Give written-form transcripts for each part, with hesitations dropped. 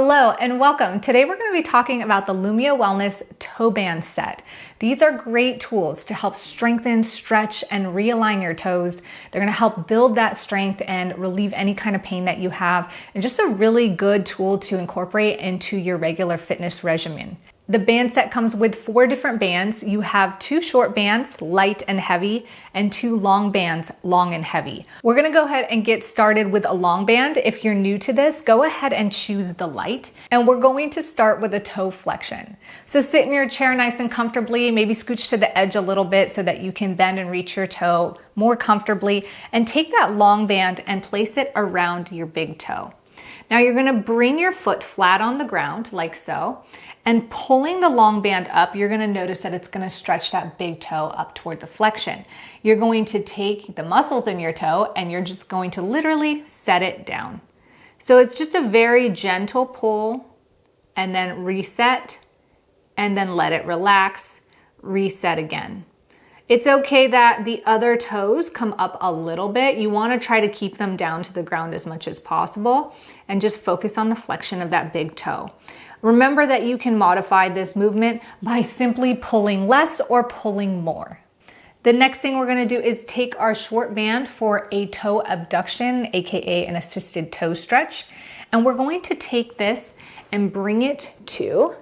Hello and welcome. Today we're going to be talking about the Lumia Wellness toe band set. These are great tools to help strengthen, stretch, and realign your toes. They're going to help build that strength and relieve any kind of pain that you have, and just a really good tool to incorporate into your regular fitness regimen. The band set comes with 4 different bands. You have 2 short bands, light and heavy, and 2 long bands, long and heavy. We're gonna go ahead and get started with a long band. If you're new to this, go ahead and choose the light. And we're going to start with a toe flexion. So sit in your chair nice and comfortably, maybe scooch to the edge a little bit so that you can bend and reach your toe more comfortably, and take that long band and place it around your big toe. Now you're gonna bring your foot flat on the ground like so, and pulling the long band up, you're gonna notice that it's gonna stretch that big toe up towards a flexion. You're going to take the muscles in your toe and you're just going to literally set it down. So it's just a very gentle pull and then reset, and then let it relax, reset again. It's okay that the other toes come up a little bit. You wanna try to keep them down to the ground as much as possible and just focus on the flexion of that big toe. Remember that you can modify this movement by simply pulling less or pulling more. The next thing we're gonna do is take our short band for a toe abduction, AKA an assisted toe stretch. And we're going to take this and bring it to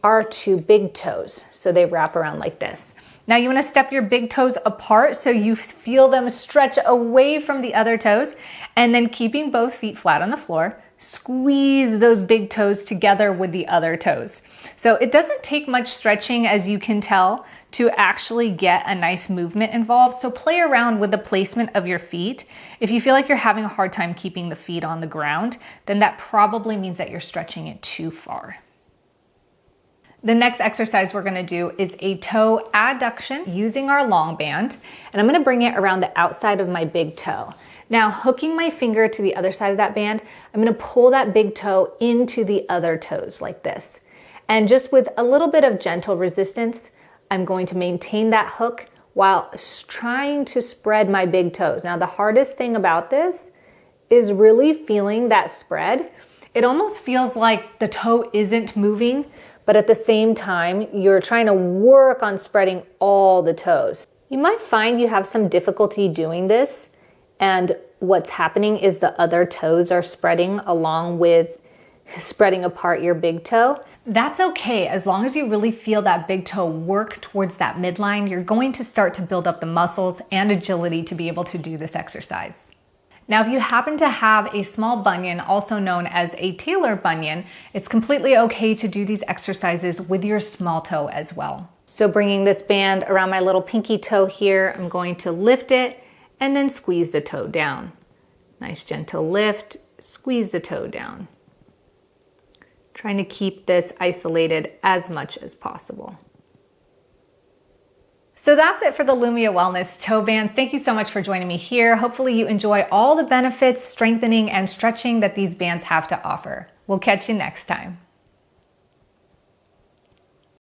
our 2 big toes. So they wrap around like this. Now you wanna step your big toes apart so you feel them stretch away from the other toes, and then keeping both feet flat on the floor, squeeze those big toes together with the other toes. So it doesn't take much stretching, as you can tell, to actually get a nice movement involved. So play around with the placement of your feet. If you feel like you're having a hard time keeping the feet on the ground, then that probably means that you're stretching it too far. The next exercise we're gonna do is a toe adduction using our long band, and I'm gonna bring it around the outside of my big toe. Now, hooking my finger to the other side of that band, I'm gonna pull that big toe into the other toes like this. And just with a little bit of gentle resistance, I'm going to maintain that hook while trying to spread my big toes. Now, the hardest thing about this is really feeling that spread. It almost feels like the toe isn't moving, but at the same time, you're trying to work on spreading all the toes. You might find you have some difficulty doing this, and what's happening is the other toes are spreading along with spreading apart your big toe. That's okay, as long as you really feel that big toe work towards that midline. You're going to start to build up the muscles and agility to be able to do this exercise. Now, if you happen to have a small bunion, also known as a talar bunion, it's completely okay to do these exercises with your small toe as well. So bringing this band around my little pinky toe here, I'm going to lift it and then squeeze the toe down. Nice gentle lift, squeeze the toe down. Trying to keep this isolated as much as possible. So that's it for the Lumia Wellness toe bands. Thank you so much for joining me here. Hopefully you enjoy all the benefits, strengthening, and stretching that these bands have to offer. We'll catch you next time.